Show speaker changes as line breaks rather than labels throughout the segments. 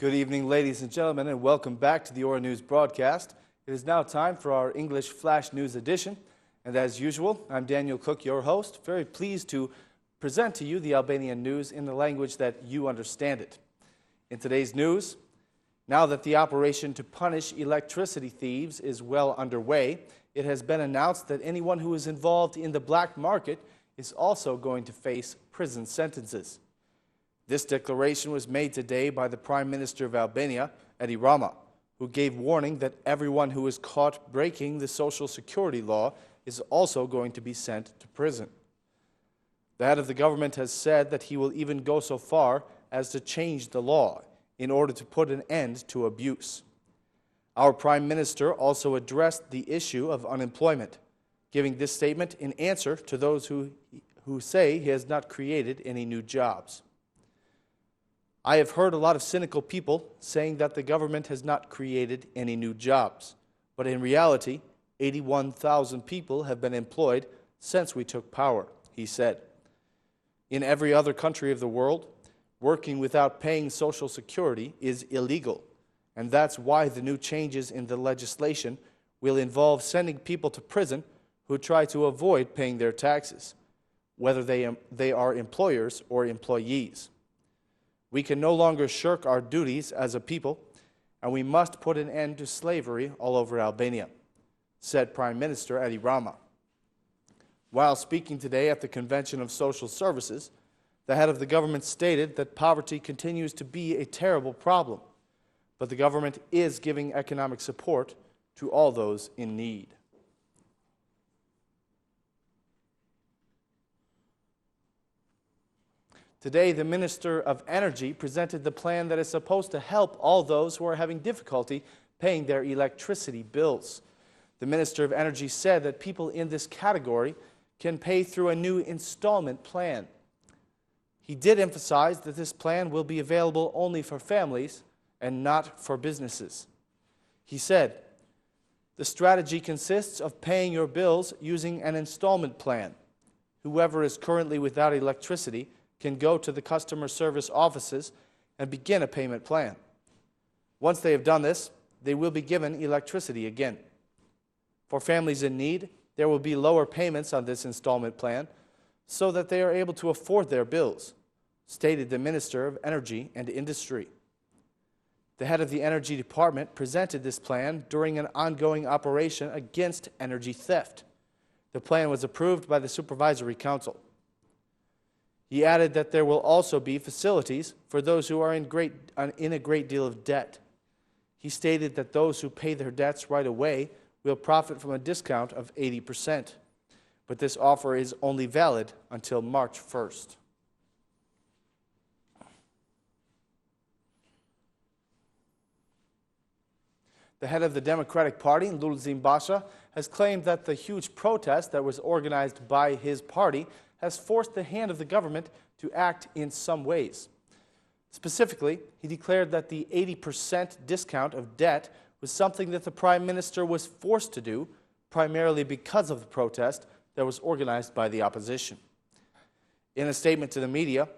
Good evening, ladies and gentlemen, and welcome back to the Ora News broadcast. It is now time for our English Flash News edition, and as usual, I'm Daniel Cook, your host, very pleased to present to you the Albanian news in the language that you understand it. In today's news, now that the operation to punish electricity thieves is well underway, it has been announced that anyone who is involved in the black market is also going to face prison sentences. This declaration was made today by the Prime Minister of Albania, Edi Rama, who gave warning that everyone who is caught breaking the Social Security law is also going to be sent to prison. The head of the government has said that he will even go so far as to change the law in order to put an end to abuse. Our Prime Minister also addressed the issue of unemployment, giving this statement in answer to those who say he has not created any new jobs. I have heard a lot of cynical people saying that the government has not created any new jobs, but in reality, 81,000 people have been employed since we took power, he said. In every other country of the world, working without paying Social Security is illegal, and that's why the new changes in the legislation will involve sending people to prison who try to avoid paying their taxes, whether they are employers or employees. We can no longer shirk our duties as a people, and we must put an end to slavery all over Albania, said Prime Minister Edi Rama. While speaking today at the Convention of Social Services, the head of the government stated that poverty continues to be a terrible problem, but the government is giving economic support to all those in need. Today, the Minister of Energy presented the plan that is supposed to help all those who are having difficulty paying their electricity bills. The Minister of Energy said that people in this category can pay through a new installment plan. He did emphasize that this plan will be available only for families and not for businesses. He said, "The strategy consists of paying your bills using an installment plan. Whoever is currently without electricity can go to the customer service offices and begin a payment plan. Once they have done this, they will be given electricity again. For families in need, there will be lower payments on this installment plan so that they are able to afford their bills," stated the Minister of Energy and Industry. The head of the Energy Department presented this plan during an ongoing operation against energy theft. The plan was approved by the Supervisory Council. He added that there will also be facilities for those who are in a great deal of debt. He stated that those who pay their debts right away will profit from a discount of 80%, but this offer is only valid until March 1st. The head of the Democratic Party, Lulzim Basha, has claimed that the huge protest that was organized by his party has forced the hand of the government to act in some ways. Specifically, he declared that the 80% discount of debt was something that the Prime Minister was forced to do, primarily because of the protest that was organized by the opposition. In a statement to the media,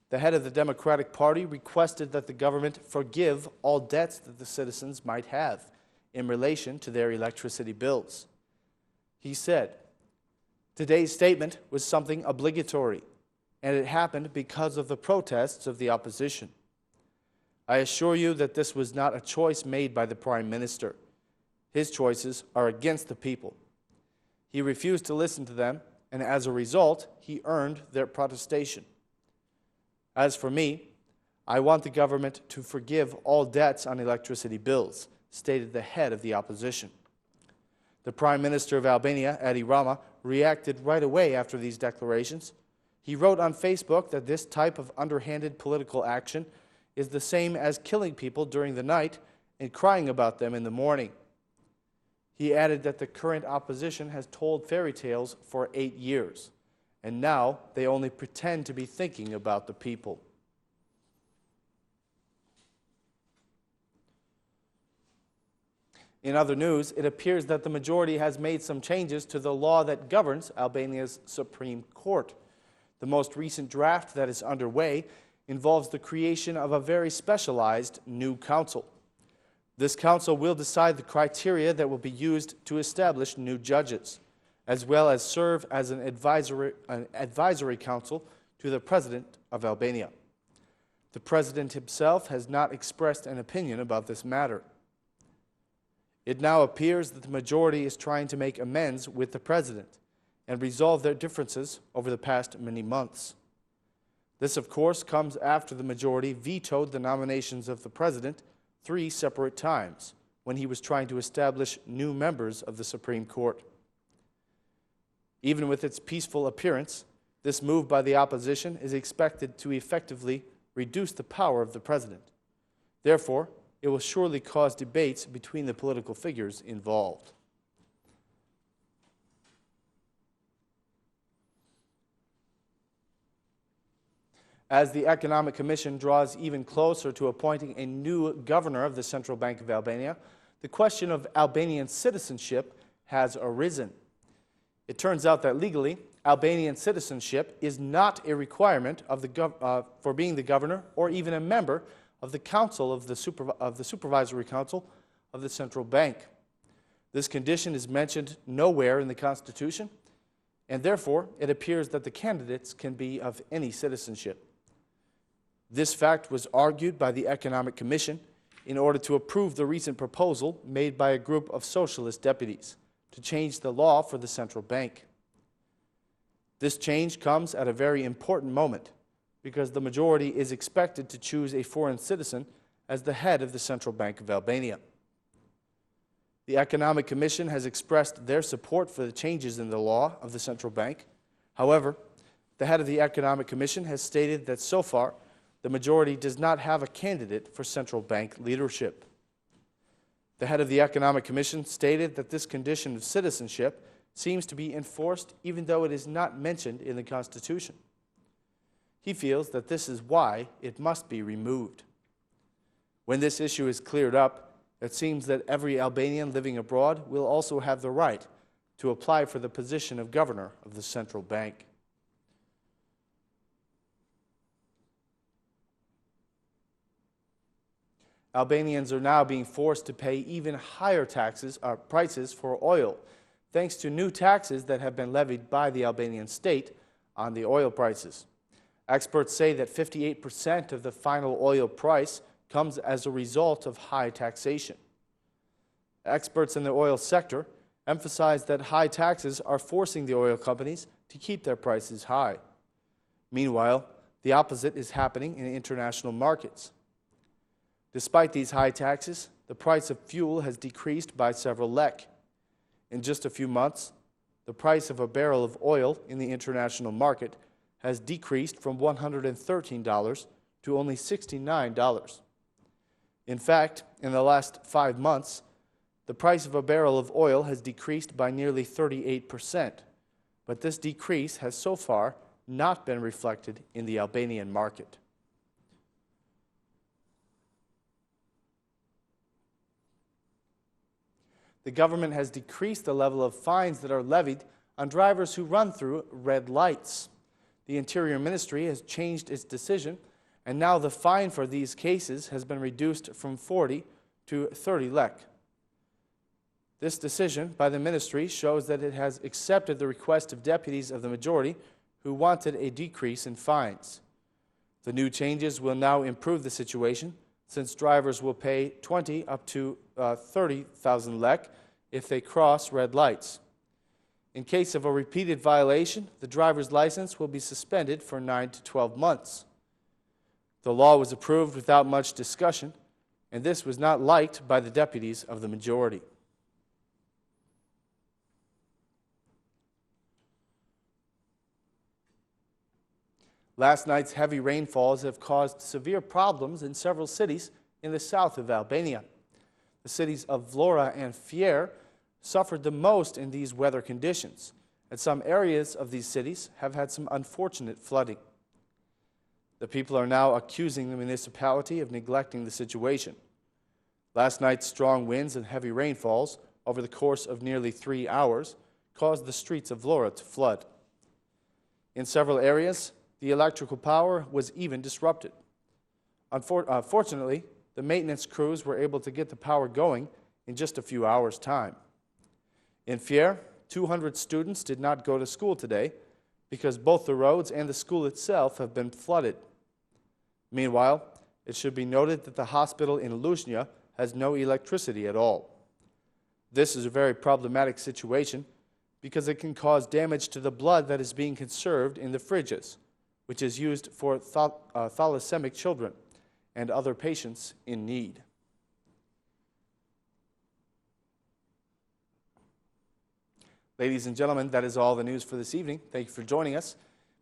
the head of the Democratic Party requested that the government forgive all debts that the citizens might have in relation to their electricity bills. He said, "Today's statement was something obligatory, and it happened because of the protests of the opposition. I assure you that this was not a choice made by the Prime Minister. His choices are against the people. He refused to listen to them, and as a result, he earned their protestation. As for me, I want the government to forgive all debts on electricity bills," stated the head of the opposition. The Prime Minister of Albania, Edi Rama, reacted right away after these declarations. He wrote on Facebook that this type of underhanded political action is the same as killing people during the night and crying about them in the morning. He added that the current opposition has told fairy tales for 8 years, and now they only pretend to be thinking about the people. In other news, it appears that the majority has made some changes to the law that governs Albania's Supreme Court. The most recent draft that is underway involves the creation of a very specialized new council. This council will decide the criteria that will be used to establish new judges, as well as serve as an advisory council to the President of Albania. The President himself has not expressed an opinion about this matter. It now appears that the majority is trying to make amends with the President and resolve their differences over the past many months. This, of course, comes after the majority vetoed the nominations of the President 3 separate times when he was trying to establish new members of the Supreme Court. Even with its peaceful appearance, this move by the opposition is expected to effectively reduce the power of the President. Therefore, it will surely cause debates between the political figures involved. As the Economic Commission draws even closer to appointing a new governor of the Central Bank of Albania, the question of Albanian citizenship has arisen. It turns out that legally, Albanian citizenship is not a requirement of for being the governor or even a member of the Council of the Supervisory Council of the Central Bank. This condition is mentioned nowhere in the Constitution, and therefore it appears that the candidates can be of any citizenship. This fact was argued by the Economic Commission in order to approve the recent proposal made by a group of socialist deputies to change the law for the central bank. This change comes at a very important moment because the majority is expected to choose a foreign citizen as the head of the Central Bank of Albania. The Economic Commission has expressed their support for the changes in the law of the central bank. However, the head of the Economic Commission has stated that so far, the majority does not have a candidate for central bank leadership. The head of the Economic Commission stated that this condition of citizenship seems to be enforced even though it is not mentioned in the Constitution. He feels that this is why it must be removed. When this issue is cleared up, it seems that every Albanian living abroad will also have the right to apply for the position of governor of the central bank. Albanians are now being forced to pay even higher prices for oil, thanks to new taxes that have been levied by the Albanian state on the oil prices. Experts say that 58% of the final oil price comes as a result of high taxation. Experts in the oil sector emphasize that high taxes are forcing the oil companies to keep their prices high. Meanwhile, the opposite is happening in international markets. Despite these high taxes, the price of fuel has decreased by several lek. In just a few months, the price of a barrel of oil in the international market has decreased from $113 to only $69. In fact, in the last 5 months, the price of a barrel of oil has decreased by nearly 38%, but this decrease has so far not been reflected in the Albanian market. The government has decreased the level of fines that are levied on drivers who run through red lights. The Interior Ministry has changed its decision, and now the fine for these cases has been reduced from 40 to 30 lek. This decision by the ministry shows that it has accepted the request of deputies of the majority who wanted a decrease in fines. The new changes will now improve the situation, since drivers will pay 20 up to 30,000 lek if they cross red lights. In case of a repeated violation, the driver's license will be suspended for 9 to 12 months. The law was approved without much discussion, and this was not liked by the deputies of the majority. Last night's heavy rainfalls have caused severe problems in several cities in the south of Albania. The cities of Vlora and Fier suffered the most in these weather conditions, and some areas of these cities have had some unfortunate flooding. The people are now accusing the municipality of neglecting the situation. Last night's strong winds and heavy rainfalls over the course of nearly 3 hours caused the streets of Vlora to flood. In several areas, the electrical power was even disrupted. Fortunately, the maintenance crews were able to get the power going in just a few hours' time. In Fier, 200 students did not go to school today because both the roads and the school itself have been flooded. Meanwhile, it should be noted that the hospital in Luzhnya has no electricity at all. This is a very problematic situation because it can cause damage to the blood that is being conserved in the fridges, which is used for thalassemia children and other patients in need. Ladies and gentlemen, that is all the news for this evening. Thank you for joining us.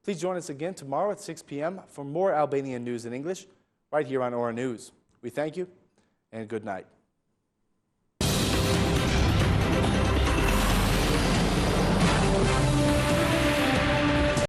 Please join us again tomorrow at 6 p.m. for more Albanian news in English, right here on Aura News. We thank you, and good night.